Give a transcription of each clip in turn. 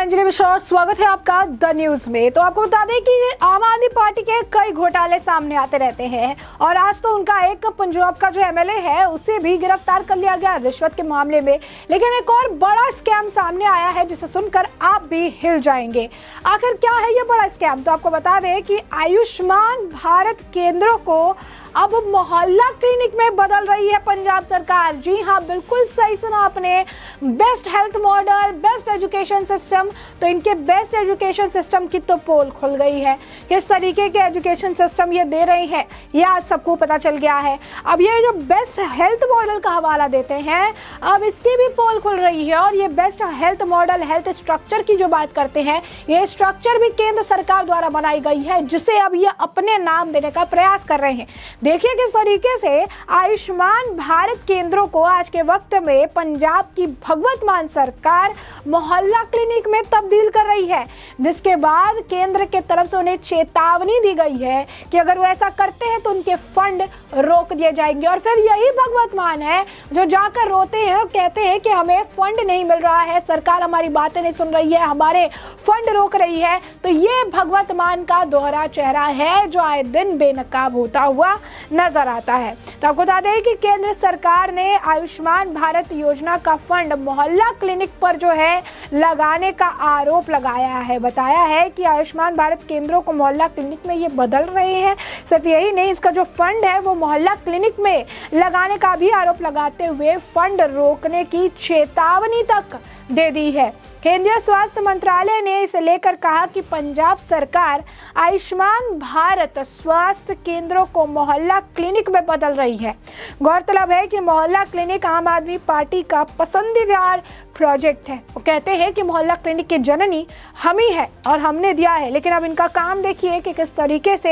अंजलि मिश्रा, स्वागत है आपका द न्यूज में। तो आपको बता दें कि आम आदमी पार्टी के कई घोटाले सामने आते रहते हैं और आज तो उनका एक पंजाब का जो एमएलए है उसे भी गिरफ्तार कर लिया गया रिश्वत के मामले में। लेकिन एक और बड़ा स्कैम सामने आया है जिसे सुनकर आप भी हिल जाएंगे। आखिर क्या है ये बड़ा स्कैम? तो आपको बता दें कि आयुष्मान भारत केंद्रों को अब मोहल्ला क्लिनिक में बदल रही है पंजाब सरकार। जी हाँ, बिल्कुल सही सुना आपने। Best health model, best education system. तो इनके बेस्ट एजुकेशन सिस्टम की तो पोल खुल गई है। किस तरीके के एजुकेशन सिस्टम ये दे रहे हैं ये आज सबको पता चल गया है। अब ये जो बेस्ट हेल्थ मॉडल का हवाला देते हैं, अब इसकी भी पोल खुल रही है। और ये best health model, health structure की जो बात करते हैं, ये स्ट्रक्चर भी केंद्र सरकार द्वारा बनाई गई है जिसे अब ये अपने नाम देने का प्रयास कर रहे हैं। देखिए किस तरीके से आयुष्मान भारत केंद्रों को आज के वक्त में पंजाब की भगवत मान सरकार मोहल्ला क्लिनिक में तब्दील कर रही है, जिसके बाद केंद्र के तरफ से उन्हें चेतावनी दी गई है कि अगर वो ऐसा करते हैं तो उनके फंड रोक दिए जाएंगे। और फिर यही भगवत मान है जो जाकर रोते हैं और कहते हैं कि हमें फंड नहीं मिल रहा है, सरकार हमारी बातें नहीं सुन रही है, हमारे फंड रोक रही है। तो ये भगवत मान का दोहरा चेहरा है जो आए दिन बेनकाब होता हुआ नजर आता है। तो आपको बता दें कि केंद्र सरकार ने आयुष्मान भारत योजना का फंड मोहल्ला क्लिनिक पर जो है लगाने का आरोप लगाया है। बताया है कि आयुष्मान भारत केंद्रों को मोहल्ला क्लिनिक में ये बदल रहे हैं। सिर्फ यही नहीं, इसका जो फंड है वो मोहल्ला क्लिनिक में लगाने का भी आरोप लगाते हुए फंड रोकने की चेतावनी तक दे दी है। केंद्रीय स्वास्थ्य मंत्रालय ने इसे लेकर कहा कि पंजाब सरकार आयुष्मान भारत स्वास्थ्य केंद्रों को मोहल्ला क्लिनिक में बदल रही है। गौरतलब है कि मोहल्ला क्लिनिक आम आदमी पार्टी का पसंदीदा प्रोजेक्ट है। वो कहते हैं कि मोहल्ला क्लिनिक की जननी हम ही है और हमने दिया है। लेकिन अब इनका काम देखिए कि किस तरीके से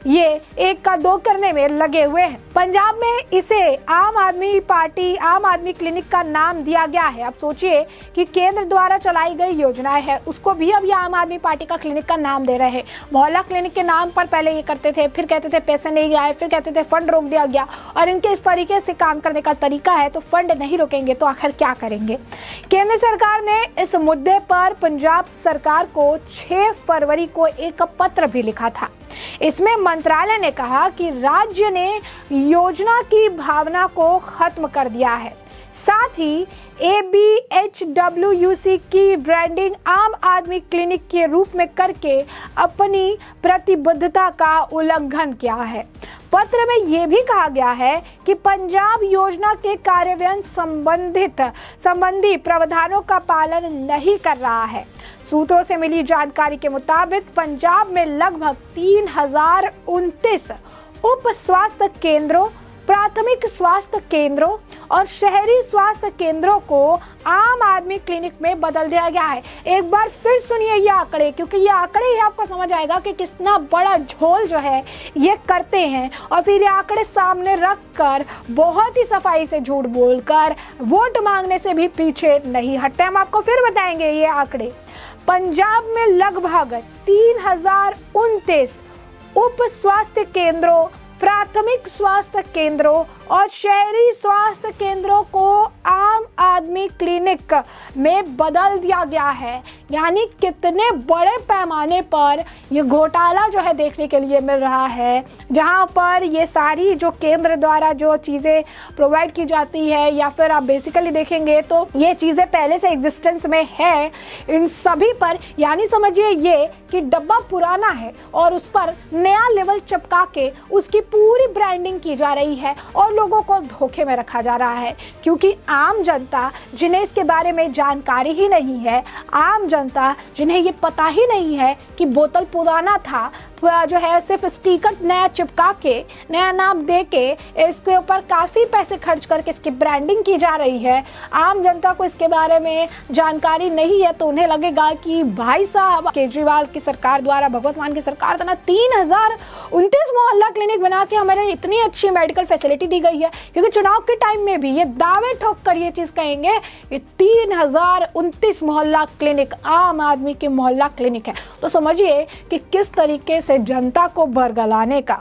ये एक का दो करने में लगे हुए हैं। पंजाब में इसे आम आदमी पार्टी, आम आदमी क्लिनिक का नाम दिया गया है। अब सोचिए कि केंद्र द्वारा चलाई गई योजनाएं है उसको भी अब ये आम आदमी पार्टी का क्लिनिक का नाम दे रहे हैं। मोहल्ला क्लिनिक के नाम पर पहले ये करते थे, फिर कहते थे पैसे नहीं आए, फिर कहते थे फंड रोक दिया गया। और इनके इस तरीके से काम करने का तरीका है तो फंड नहीं रोकेंगे तो आखिर क्या करेंगे? केंद्र सरकार ने इस मुद्दे पर पंजाब सरकार को 6 फरवरी को एक पत्र भी लिखा था। इसमें मंत्रालय ने कहा कि राज्य ने योजना की भावना को खत्म कर दिया है। साथ ही ABHWC की ब्रांडिंग आम आदमी क्लिनिक के रूप में करके अपनी प्रतिबद्धता का उल्लंघन किया है। पत्र में यह भी कहा गया है कि पंजाब योजना के कार्यान्वयन संबंधी प्रावधानों का पालन नहीं कर रहा है। सूत्रों से मिली जानकारी के मुताबिक पंजाब में लगभग 3029 उप स्वास्थ्य केंद्रों, प्राथमिक स्वास्थ्य केंद्रों और शहरी स्वास्थ्य केंद्रों को आम आदमी क्लिनिक में बदल दिया गया है। एक बार फिर सुनिए ये आंकड़े, क्योंकि ये आंकड़े ही आपको समझ आएगा कि कितना बड़ा झोल जो है ये करते हैं। और फिर ये आंकड़े सामने रखकर बहुत ही सफाई से झूठ बोलकर वोट मांगने से भी पीछे नहीं हटते। हम आपको फिर बताएंगे ये आंकड़े। पंजाब में लगभग 3029 उप स्वास्थ्य केंद्रों, प्राथमिक स्वास्थ्य केंद्रों और शहरी स्वास्थ्य केंद्रों को आम आदमी क्लिनिक में बदल दिया गया है। यानी कितने बड़े पैमाने पर ये घोटाला जो है देखने के लिए मिल रहा है, जहां पर ये सारी जो केंद्र द्वारा जो चीज़ें प्रोवाइड की जाती है या फिर आप बेसिकली देखेंगे तो ये चीज़ें पहले से एग्जिस्टेंस में है इन सभी पर। यानी समझिए ये कि डब्बा पुराना है और उस पर नया लेवल चिपका के उसकी पूरी ब्रांडिंग की जा रही है और लोगों को धोखे में रखा जा रहा है। क्योंकि आम जनता जिन्हें इसके बारे में जानकारी ही नहीं है, आम जनता जिन्हें ये पता ही नहीं है कि बोतल पुराना था, जो है सिर्फ स्टिकर नया चिपका के, नया नाम दे के इसके ऊपर काफ़ी पैसे खर्च करके इसकी ब्रांडिंग की जा रही है। आम जनता को इसके बारे में जानकारी नहीं है तो उन्हें लगेगा कि भाई साहब केजरीवाल की सरकार द्वारा, भगवत मान की सरकार द्वारा 3029 मोहल्ला क्लिनिक बना के हमारे इतनी अच्छी मेडिकल फैसिलिटी दी गई है। क्योंकि चुनाव के टाइम में भी ये दावे ठोक कर ये चीज़ कहेंगे कि 3029 मोहल्ला क्लिनिक आम आदमी के मोहल्ला क्लिनिक है। तो समझिए कि किस तरीके से जनता को बरगलाने का,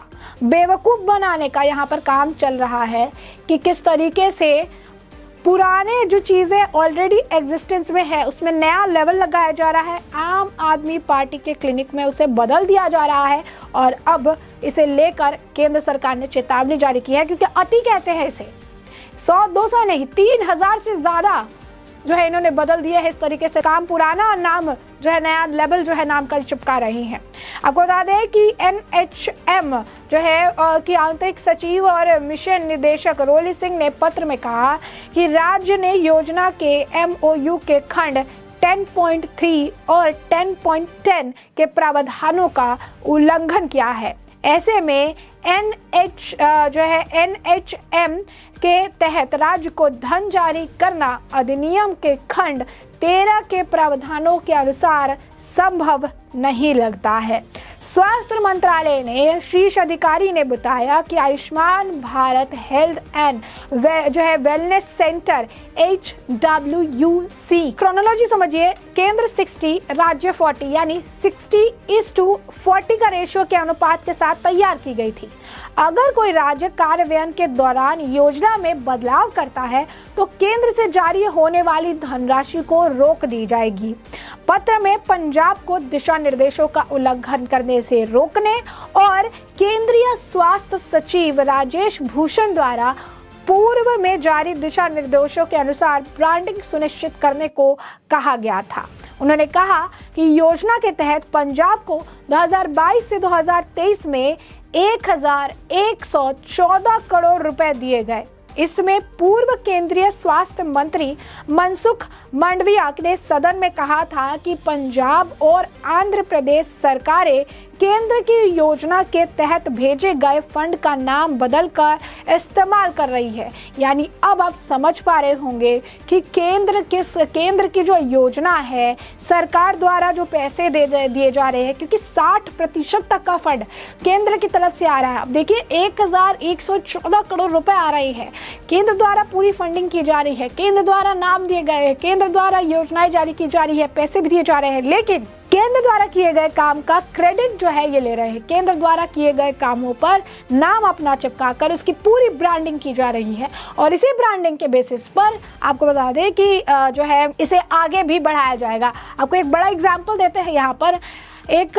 बेवकूफ़ बनाने का यहाँ पर काम चल रहा है कि किस तरीके से पुराने जो चीज़ें ऑलरेडी एग्जिस्टेंस में है उसमें नया लेवल लगाया जा रहा है। आम आदमी पार्टी के क्लिनिक में उसे बदल दिया जा रहा है और अब इसे लेकर केंद्र सरकार ने चेतावनी जारी की है, क्योंकि अति कहते हैं इसे। 100-200 नहीं, 3000 से ज़्यादा जो है इन्होंने बदल दिया है। इस तरीके से काम पुराना और नाम जो है नया लेवल जो है नाम का चिपका रही हैं। आपको बता दें कि NHM जो है कि आंतरिक सचिव और मिशन निदेशक रोली सिंह ने पत्र में कहा कि राज्य ने योजना के MOU के खंड 10.3 और 10.10 के प्रावधानों का उल्लंघन किया है। ऐसे में NHM के तहत राज्य को धन जारी करना अधिनियम के खंड 13 के प्रावधानों के अनुसार संभव नहीं लगता है। स्वास्थ्य मंत्रालय ने शीर्ष अधिकारी ने बताया कि आयुष्मान भारत हेल्थ एंड जो है वेलनेस सेंटर HWC क्रोनोलॉजी समझिए, केंद्र 60 राज्य 40 यानी 60:40 का रेशियो के अनुपात के साथ तैयार की गई थी। अगर कोई राज्य कार्यान्वयन के दौरान योजना में बदलाव करता है तो केंद्र से जारी होने वाली धनराशि को रोक दी जाएगी। पत्र में पंजाब को दिशा निर्देशों का उल्लंघन करने से रोकने और केंद्रीय स्वास्थ्य सचिव राजेश भूषण द्वारा पूर्व में जारी दिशा निर्देशों के अनुसार ब्रांडिंग सुनिश्चित करने को कहा गया था। उन्होंने कहा कि योजना के तहत पंजाब को 2022 से 2023 में 1114 करोड़ रुपए दिए गए। इसमें पूर्व केंद्रीय स्वास्थ्य मंत्री मनसुख मांडविया ने सदन में कहा था कि पंजाब और आंध्र प्रदेश सरकारें केंद्र की योजना के तहत भेजे गए फंड का नाम बदलकर इस्तेमाल कर रही है। यानी अब आप समझ पा रहे होंगे कि केंद्र की जो योजना है, सरकार द्वारा जो पैसे दिए जा रहे हैं, क्योंकि 60% तक का फंड केंद्र की तरफ से आ रहा है। अब देखिए 1114 करोड़ रुपए आ रही है, केंद्र द्वारा पूरी फंडिंग की जा रही है, केंद्र द्वारा नाम दिए गए हैं, केंद्र द्वारा योजनाएं जारी की जा रही है, पैसे भी दिए जा रहे हैं, लेकिन केंद्र द्वारा किए गए काम का क्रेडिट जो है ये ले रहे हैं। केंद्र द्वारा किए गए कामों पर नाम अपना चिपकाकर उसकी पूरी ब्रांडिंग की जा रही है और इसी ब्रांडिंग के बेसिस पर आपको बता दें कि जो है इसे आगे भी बढ़ाया जाएगा। आपको एक बड़ा एग्जाम्पल देते हैं। यहाँ पर एक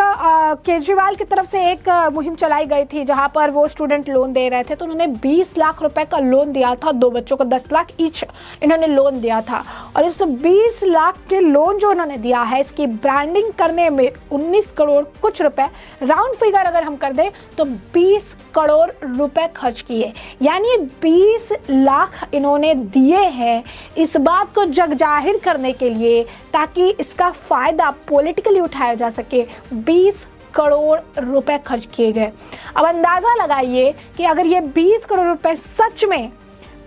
केजरीवाल की तरफ से एक मुहिम चलाई गई थी जहां पर वो स्टूडेंट लोन दे रहे थे, तो उन्होंने 20 लाख रुपए का लोन दिया था। 2 बच्चों को 10 लाख ईच इन्होंने लोन दिया था और इस 20 लाख के लोन जो उन्होंने दिया है इसकी ब्रांडिंग करने में 19 करोड़ कुछ रुपए, राउंड फिगर अगर हम कर दें तो 20 करोड़ रुपए खर्च किए। यानी 20 लाख इन्होंने दिए हैं इस बात को जग जाहिर करने के लिए ताकि इसका फायदा पॉलिटिकली उठाया जा सके। 20 करोड़ रुपए खर्च किए गए। अब अंदाजा लगाइए कि अगर ये 20 करोड़ रुपए सच में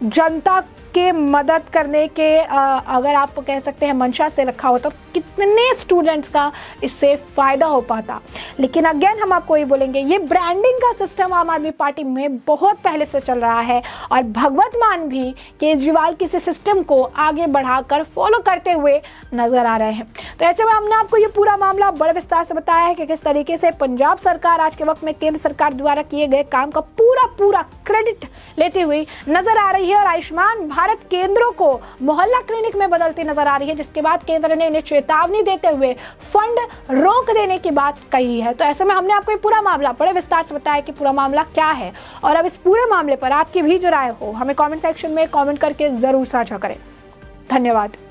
जनता के मदद करने के अगर आप कह सकते हैं मंशा से रखा होता तो कितने स्टूडेंट्स का इससे फायदा हो पाता। लेकिन अगेन हम आपको ये बोलेंगे, ये ब्रांडिंग का सिस्टम आम आदमी पार्टी में बहुत पहले से चल रहा है और भगवत मान भी केजरीवाल के इस सिस्टम को आगे बढ़ाकर फॉलो करते हुए नजर आ रहे हैं। तो ऐसे में हमने आपको ये पूरा मामला बड़े विस्तार से बताया है कि किस तरीके से पंजाब सरकार आज के वक्त में केंद्र सरकार द्वारा किए गए काम का पूरा क्रेडिट लेती हुई नजर आ रही है और आयुष्मान भारत केंद्रों को मोहल्ला क्लिनिक में बदलती नजर आ रही है, जिसके बाद केंद्र ने उन्हें चेतावनी देते हुए फंड रोक देने की बात कही है। तो ऐसे में हमने आपको ये पूरा मामला बड़े विस्तार से बताया कि पूरा मामला क्या है और अब इस पूरे मामले पर आपकी भी जो राय हो हमें कमेंट सेक्शन में कमेंट करके जरूर साझा करें। धन्यवाद।